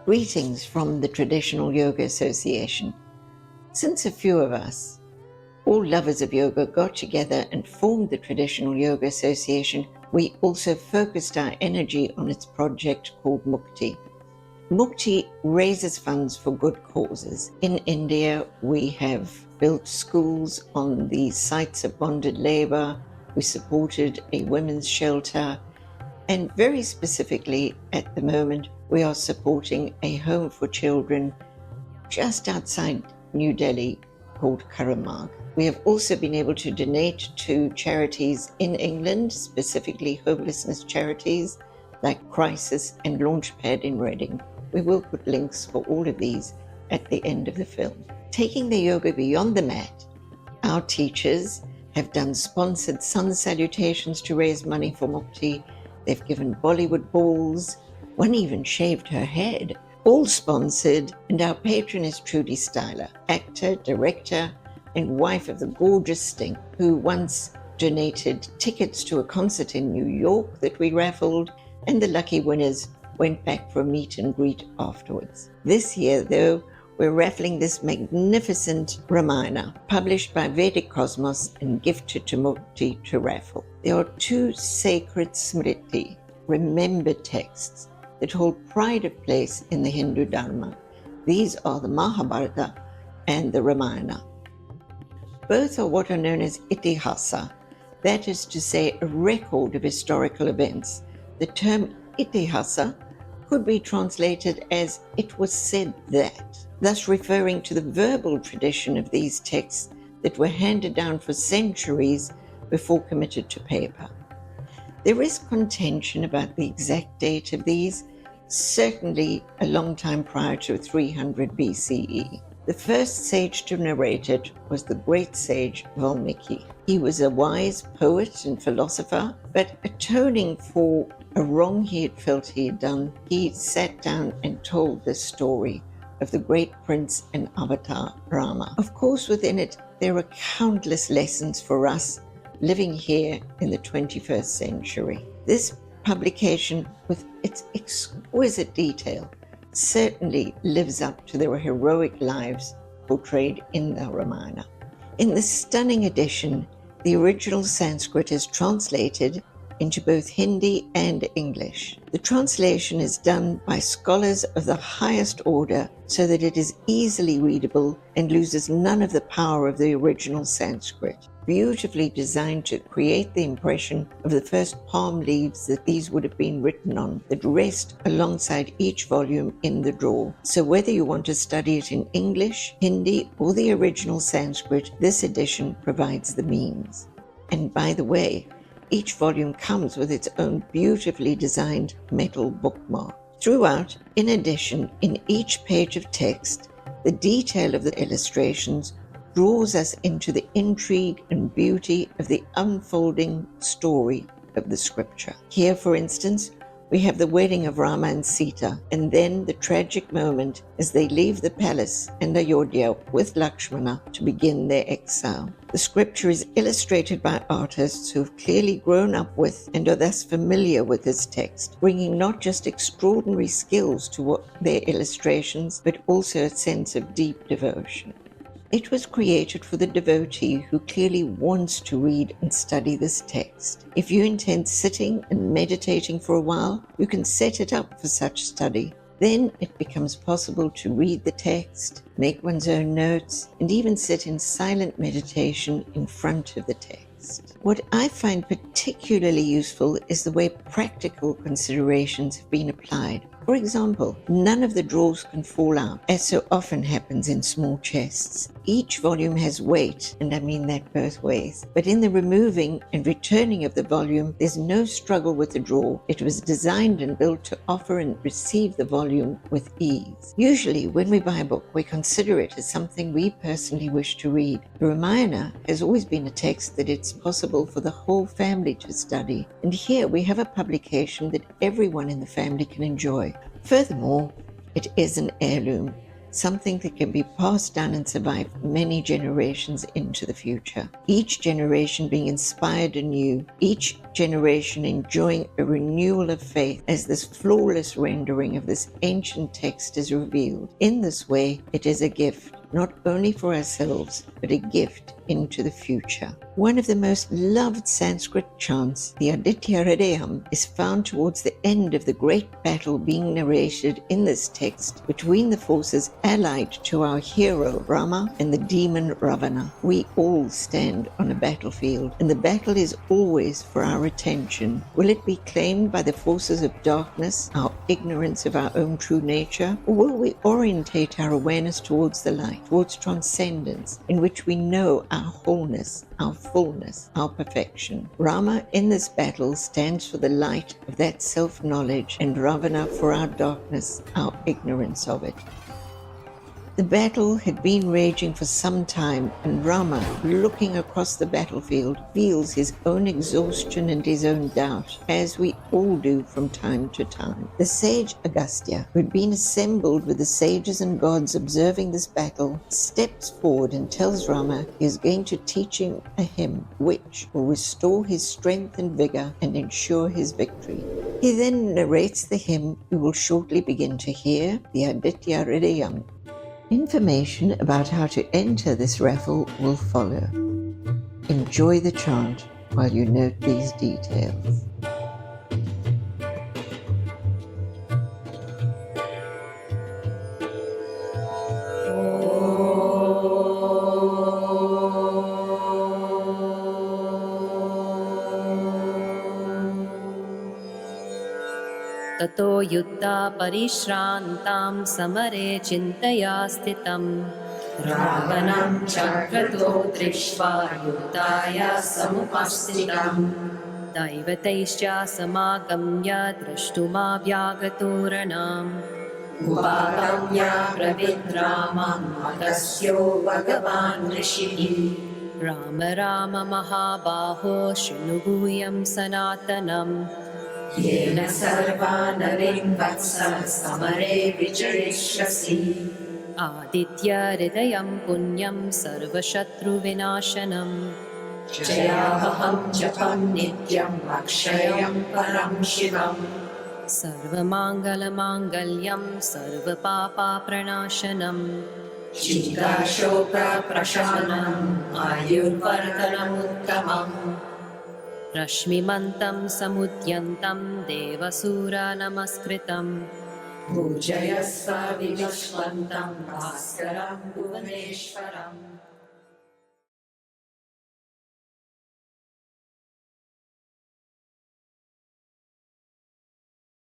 Greetings from the Traditional Yoga Association. Since a few of us, all lovers of yoga, got together and formed the Traditional Yoga Association, we also focused our energy on its project called Mukti. Mukti raises funds for good causes. In India, we have built schools on the sites of bonded labor. We supported a women's shelter. And very specifically, at the moment, we are supporting a home for children just outside New Delhi called Karm Marg. We have also been able to donate to charities in England, specifically homelessness charities like Crisis and Launchpad in Reading. We will put links for all of these at the end of the film. Taking the yoga beyond the mat, our teachers have done sponsored sun salutations to raise money for Mukti. They've given Bollywood balls. One even shaved her head. All sponsored, and our patron is Trudy Styler, actor, director, and wife of the gorgeous Sting, who once donated tickets to a concert in New York that we raffled, and the lucky winners went back for a meet and greet afterwards. This year, though, we're raffling this magnificent Ramayana, published by Vedic Cosmos and gifted to Mukti to raffle. There are two sacred smriti, remembered texts, that hold pride of place in the Hindu Dharma. These are the Mahabharata and the Ramayana. Both are what are known as itihasa, that is to say, a record of historical events. The term itihasa could be translated as "it was said that," thus referring to the verbal tradition of these texts that were handed down for centuries before committed to paper. There is contention about the exact date of these, certainly a long time prior to 300 BCE. The first sage to narrate it was the great sage Valmiki. He was a wise poet and philosopher, but atoning for a wrong he had felt he had done, he sat down and told the story of the great prince and avatar Rama. Of course, within it, there are countless lessons for us living here in the 21st century. This publication, with its exquisite detail, certainly lives up to their heroic lives portrayed in the Ramayana. In this stunning edition, the original Sanskrit is translated into both Hindi and English. The translation is done by scholars of the highest order so that it is easily readable and loses none of the power of the original Sanskrit. Beautifully designed to create the impression of the first palm leaves that these would have been written on, that rest alongside each volume in the drawer. So whether you want to study it in English, Hindi, or the original Sanskrit, this edition provides the means. And by the way, each volume comes with its own beautifully designed metal bookmark. Throughout, in addition, in each page of text, the detail of the illustrations draws us into the intrigue and beauty of the unfolding story of the scripture. Here, for instance, we have the wedding of Rama and Sita, and then the tragic moment as they leave the palace and Ayodhya with Lakshmana to begin their exile. The scripture is illustrated by artists who have clearly grown up with and are thus familiar with this text, bringing not just extraordinary skills to their illustrations, but also a sense of deep devotion. It was created for the devotee who clearly wants to read and study this text. If you intend sitting and meditating for a while, you can set it up for such study. Then it becomes possible to read the text, make one's own notes, and even sit in silent meditation in front of the text. What I find particularly useful is the way practical considerations have been applied. For example, none of the drawers can fall out, as so often happens in small chests. Each volume has weight, and I mean that both ways. But in the removing and returning of the volume, there's no struggle with the drawer. It was designed and built to offer and receive the volume with ease. Usually, when we buy a book, we consider it as something we personally wish to read. The Ramayana has always been a text that it's possible for the whole family to study. And here we have a publication that everyone in the family can enjoy. Furthermore, it is an heirloom, something that can be passed down and survive many generations into the future. Each generation being inspired anew, each generation enjoying a renewal of faith as this flawless rendering of this ancient text is revealed. In this way, it is a gift, not only for ourselves, but a gift into the future. One of the most loved Sanskrit chants, the Aditya Hridayam, is found towards the end of the great battle being narrated in this text between the forces allied to our hero Rama and the demon Ravana. We all stand on a battlefield, and the battle is always for our attention. Will it be claimed by the forces of darkness, our ignorance of our own true nature, or will we orientate our awareness towards the light, towards transcendence, in which we know our wholeness, our fullness, our perfection? Rama in this battle stands for the light of that self-knowledge, and Ravana for our darkness, our ignorance of it. The battle had been raging for some time, and Rama, looking across the battlefield, feels his own exhaustion and his own doubt, as we all do from time to time. The sage Agastya, who had been assembled with the sages and gods observing this battle, steps forward and tells Rama he is going to teach him a hymn which will restore his strength and vigor and ensure his victory. He then narrates the hymn we will shortly begin to hear, the Aditya Hridayam. Information about how to enter this raffle will follow. Enjoy the chant while you note these details. ततो युद्धा परिश्रान्तां समरे चिन्तया स्थितं रावणं चक्रतो दृष्ट्वा युद्धाय समुपस्थितं दैवतैश्च समागम्य द्रष्टुमाव्यागतो रणाम् उपागम्य ब्रवीद्रामं मगस्यो भगवान् ऋषिः राम राम महाबाहो शृणु गुह्यं सनातनम् येन सर्वा नरीन् वत्सः समरे विजयिष्यसि आदित्य हृदयं पुण्यं सर्वशत्रुविनाशनम् जयावहं जपं नित्यं अक्षयं परं शिवम् सर्वमाङ्गलमाङ्गल्यं सर्वपापप्रणाशनम् चिन्ताशोकप्रशमनम् आयुर्वर्धनमुत्तमम् रश्मिमन्तं समुद्यन्तं देवसूरनमस्कृतं पूजयस्व विवस्वन्तं भास्करं भुवनेश्वरम्